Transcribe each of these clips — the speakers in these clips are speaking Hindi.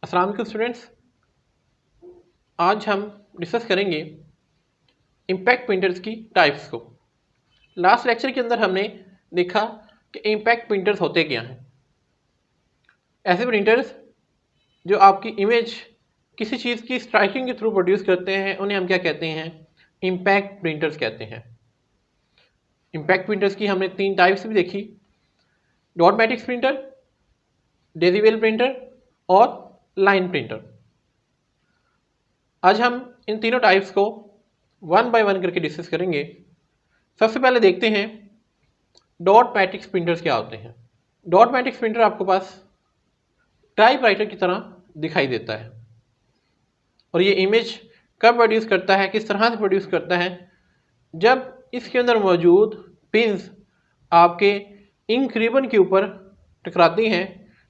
अस्सलाम वालेकुम स्टूडेंट्स। आज हम डिस्कस करेंगे इम्पैक्ट प्रिंटर्स की टाइप्स को। लास्ट लेक्चर के अंदर हमने देखा कि इम्पैक्ट प्रिंटर्स होते क्या हैं। ऐसे प्रिंटर्स जो आपकी इमेज किसी चीज़ की स्ट्राइकिंग के थ्रू प्रोड्यूस करते हैं उन्हें हम क्या कहते हैं, इम्पैक्ट प्रिंटर्स कहते हैं। इम्पैक्ट प्रिंटर्स की हमने 3 टाइप्स भी देखी, dot matrix printer, decibel printer और लाइन प्रिंटर। आज हम इन तीनों टाइप्स को वन बाय वन करके डिस्कस करेंगे। सबसे पहले देखते हैं डॉट मैट्रिक्स प्रिंटर्स क्या होते हैं। डॉट मैट्रिक्स प्रिंटर आपको पास टाइपराइटर की तरह दिखाई देता है और ये इमेज कब प्रोड्यूस करता है, किस तरह से प्रोड्यूस करता है, जब इसके अंदर मौजूद पिंस आपके इंक रिबन के ऊपर टकराती हैं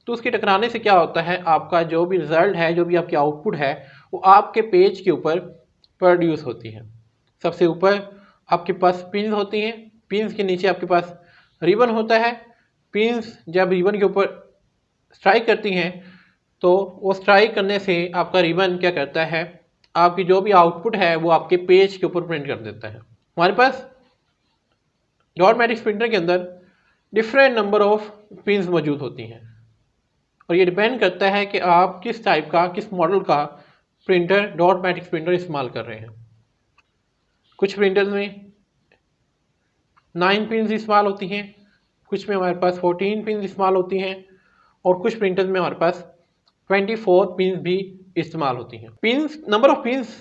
तो उसके टकराने से क्या होता है, आपका जो भी रिजल्ट है, जो भी आपकी आउटपुट है, वो आपके पेज के ऊपर प्रोड्यूस होती है। सबसे ऊपर आपके पास पिंस होती हैं, पिंस के नीचे आपके पास रिबन होता है। पिंस जब रिबन के ऊपर स्ट्राइक करती हैं तो वो स्ट्राइक करने से आपका रिबन क्या करता है, आपकी जो भी आउटपुट है वो आपके पेज के ऊपर प्रिंट कर देता है। हमारे पास डॉट मैट्रिक्स प्रिंटर के अंदर डिफरेंट नंबर ऑफ पिंस मौजूद होती हैं और ये डिपेंड करता है कि आप किस टाइप का, किस मॉडल का प्रिंटर, डॉट मैट्रिक्स प्रिंटर इस्तेमाल कर रहे हैं। कुछ प्रिंटर्स में 9 पिंस इस्तेमाल होती हैं, कुछ में हमारे पास 14 पिंस इस्तेमाल होती हैं और कुछ प्रिंटर्स में हमारे पास 24 पिंस भी इस्तेमाल होती हैं। पिंस, नंबर ऑफ पिंस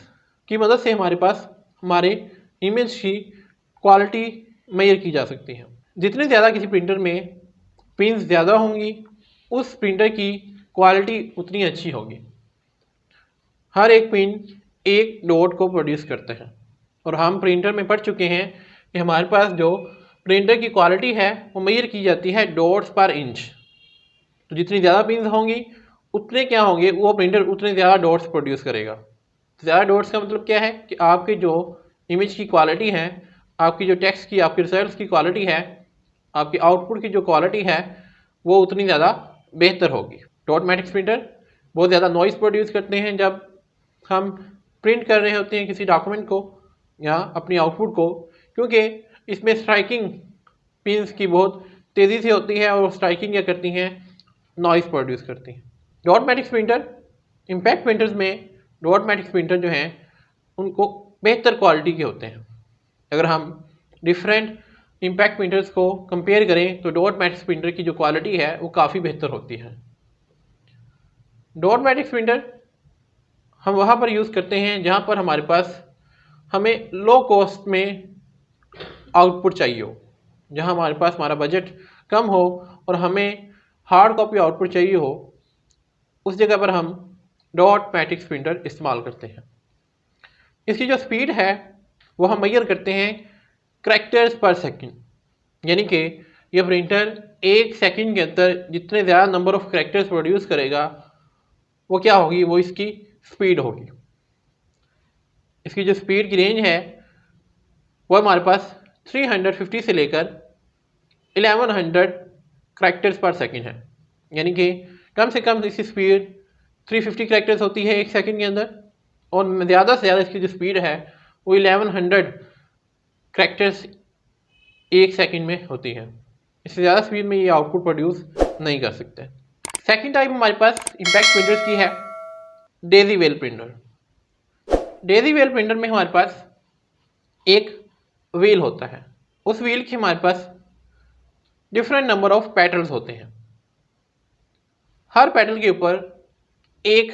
की मदद से हमारे पास हमारे इमेज की क्वालिटी मेजर की जा सकती है। जितने ज़्यादा किसी प्रिंटर में पिंस ज़्यादा होंगी, उस प्रिंटर की क्वालिटी उतनी अच्छी होगी। हर एक पिन एक डॉट को प्रोड्यूस करता है और हम प्रिंटर में पढ़ चुके हैं कि हमारे पास जो प्रिंटर की क्वालिटी है वो मेजर की जाती है डॉट्स पर इंच। तो जितनी ज़्यादा पिंस होंगी उतने क्या होंगे, वो प्रिंटर उतने ज़्यादा डॉट्स प्रोड्यूस करेगा। ज़्यादा डॉट्स का मतलब क्या है कि आपकी जो इमेज की क्वालिटी है, आपकी जो टेक्स्ट की, आपके रिजल्ट्स की क्वालिटी है, आपकी आउटपुट की जो क्वालिटी है वो उतनी ज़्यादा बेहतर होगी। डॉट मैट्रिक्स प्रिंटर बहुत ज़्यादा नॉइज़ प्रोड्यूस करते हैं जब हम प्रिंट कर रहे होते हैं किसी डॉक्यूमेंट को या अपनी आउटपुट को, क्योंकि इसमें स्ट्राइकिंग पिंस की बहुत तेज़ी से होती है और स्ट्राइकिंग क्या करती हैं, नॉइज़ प्रोड्यूस करती हैं। Dot matrix printer, impact printers में डॉट मैट्रिक्स प्रिंटर जो हैं उनको बेहतर क्वालिटी के होते हैं। अगर हम डिफरेंट इम्पैक्ट प्रिंटर्स को कंपेयर करें तो डॉट मैट्रिक्स प्रिंटर की जो क्वालिटी है वो काफ़ी बेहतर होती है। डॉट मैट्रिक्स प्रिंटर हम वहाँ पर यूज़ करते हैं जहाँ पर हमारे पास हमें लो कॉस्ट में आउटपुट चाहिए हो, जहाँ हमारे पास हमारा बजट कम हो और हमें हार्ड कॉपी आउटपुट चाहिए हो, उस जगह पर हम डॉट मैट्रिक्स प्रिंटर इस्तेमाल करते हैं। इसकी जो स्पीड है वो हम मेजर करते हैं करैक्टर्स पर सेकंड, यानी कि यह प्रिंटर 1 सेकंड के अंदर जितने ज़्यादा नंबर ऑफ करैक्टर्स प्रोड्यूस करेगा वो क्या होगी, वो इसकी स्पीड होगी। इसकी जो स्पीड की रेंज है वो हमारे पास 350 से लेकर 1100 करैक्टर्स पर सेकंड है, यानी कि कम से कम इसकी स्पीड 350 करैक्टर्स होती है 1 सेकंड के अंदर और ज़्यादा से ज़्यादा इसकी जो स्पीड है वो 1100 करैक्टर्स 1 सेकंड में होती है। इससे ज़्यादा स्पीड में ये आउटपुट प्रोड्यूस नहीं कर सकते। सेकंड टाइप हमारे पास इम्पैक्ट प्रिंटर्स की है डेसिबल प्रिंटर। डेसिबल प्रिंटर में हमारे पास एक व्हील होता है, उस व्हील के हमारे पास डिफरेंट नंबर ऑफ पेटल्स होते हैं। हर पेटल के ऊपर एक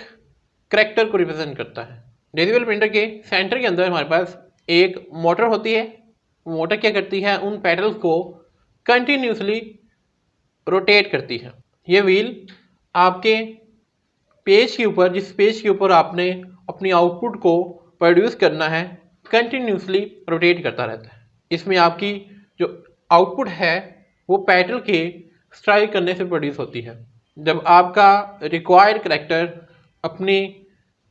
करैक्टर को रिप्रेजेंट करता है। डेसिबल प्रिंटर के सेंटर के अंदर हमारे पास एक मोटर होती है। मोटर क्या करती है, उन पेटल्स को कंटिन्यूसली रोटेट करती है। ये व्हील आपके पेज के ऊपर, जिस पेज के ऊपर आपने अपनी आउटपुट को प्रोड्यूस करना है, कंटिन्यूसली रोटेट करता रहता है। इसमें आपकी जो आउटपुट है वो पेटल के स्ट्राइक करने से प्रोड्यूस होती है। जब आपका रिक्वायर्ड करैक्टर अपनी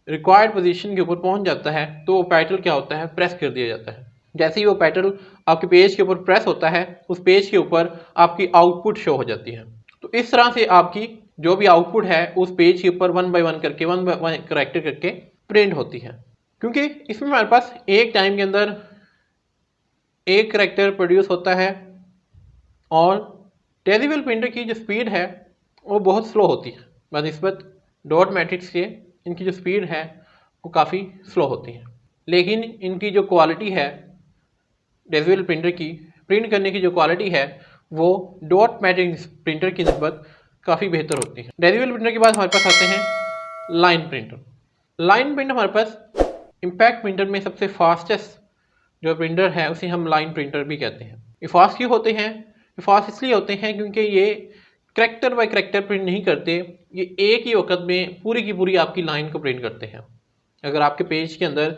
रिक्वायर्ड पोजीशन के ऊपर पहुंच जाता है तो वो पेटल क्या होता है, प्रेस कर दिया जाता है। जैसे ही वो पेटल आपके पेज के ऊपर प्रेस होता है, उस पेज के ऊपर आपकी आउटपुट शो हो जाती है। तो इस तरह से आपकी जो भी आउटपुट है उस पेज के ऊपर 1 बाय 1 करके 1 बाय 1 करेक्टर करके प्रिंट होती है। क्योंकि इसमें हमारे पास एक टाइम के अंदर एक करेक्टर प्रोड्यूस होता है और डेसिबल प्रिंटर की जो स्पीड है वो बहुत स्लो होती है बनिस्बत डॉट मैट्रिक्स के। इनकी जो स्पीड है वो काफ़ी स्लो होती है, लेकिन इनकी जो क्वालिटी है डेसिबल प्रिंटर की प्रिंट करने की जो क्वालिटी है वो डॉट मैट्रिक्स प्रिंटर की निस्बत काफ़ी बेहतर होती है। डेसिबल प्रिंटर के बाद हमारे पास आते हैं लाइन प्रिंटर। लाइन प्रिंटर हमारे पास इम्पैक्ट प्रिंटर में सबसे फास्टेस्ट जो प्रिंटर है उसे हम लाइन प्रिंटर भी कहते हैं। ये फास्ट क्यों होते हैं? ये फास्ट इसलिए होते हैं क्योंकि ये करेक्टर बाय करेक्टर प्रिंट नहीं करते, ये एक ही वक्त में पूरी की पूरी आपकी लाइन को प्रिंट करते हैं। अगर आपके पेज के अंदर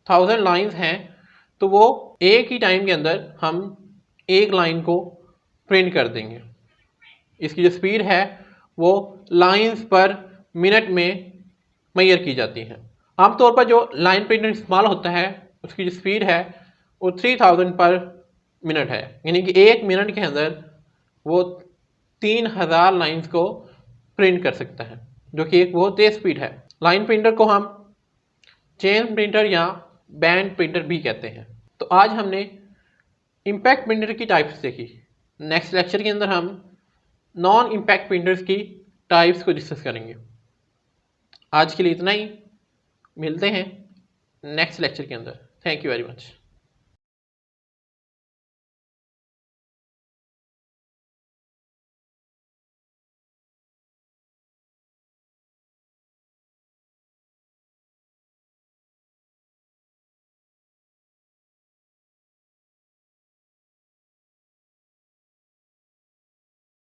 1000 लाइंस हैं तो वो एक ही टाइम के अंदर हम एक लाइन को प्रिंट कर देंगे। इसकी जो स्पीड है वो लाइंस पर मिनट में मेजर की जाती है। आमतौर पर जो लाइन प्रिंटर इस्तेमाल होता है उसकी जो स्पीड है वो 3000 पर मिनट है, यानी कि एक मिनट के अंदर वो 3000 लाइंस को प्रिंट कर सकता है, जो कि एक बहुत तेज स्पीड है। लाइन प्रिंटर को हम चेन प्रिंटर या बैंड प्रिंटर भी कहते हैं। तो आज हमने इम्पैक्ट प्रिंटर की टाइप्स देखी। नेक्स्ट लेक्चर के अंदर हम नॉन इम्पैक्ट प्रिंटर्स की टाइप्स को डिस्कस करेंगे। आज के लिए इतना ही, मिलते हैं नेक्स्ट लेक्चर के अंदर। Thank you very much.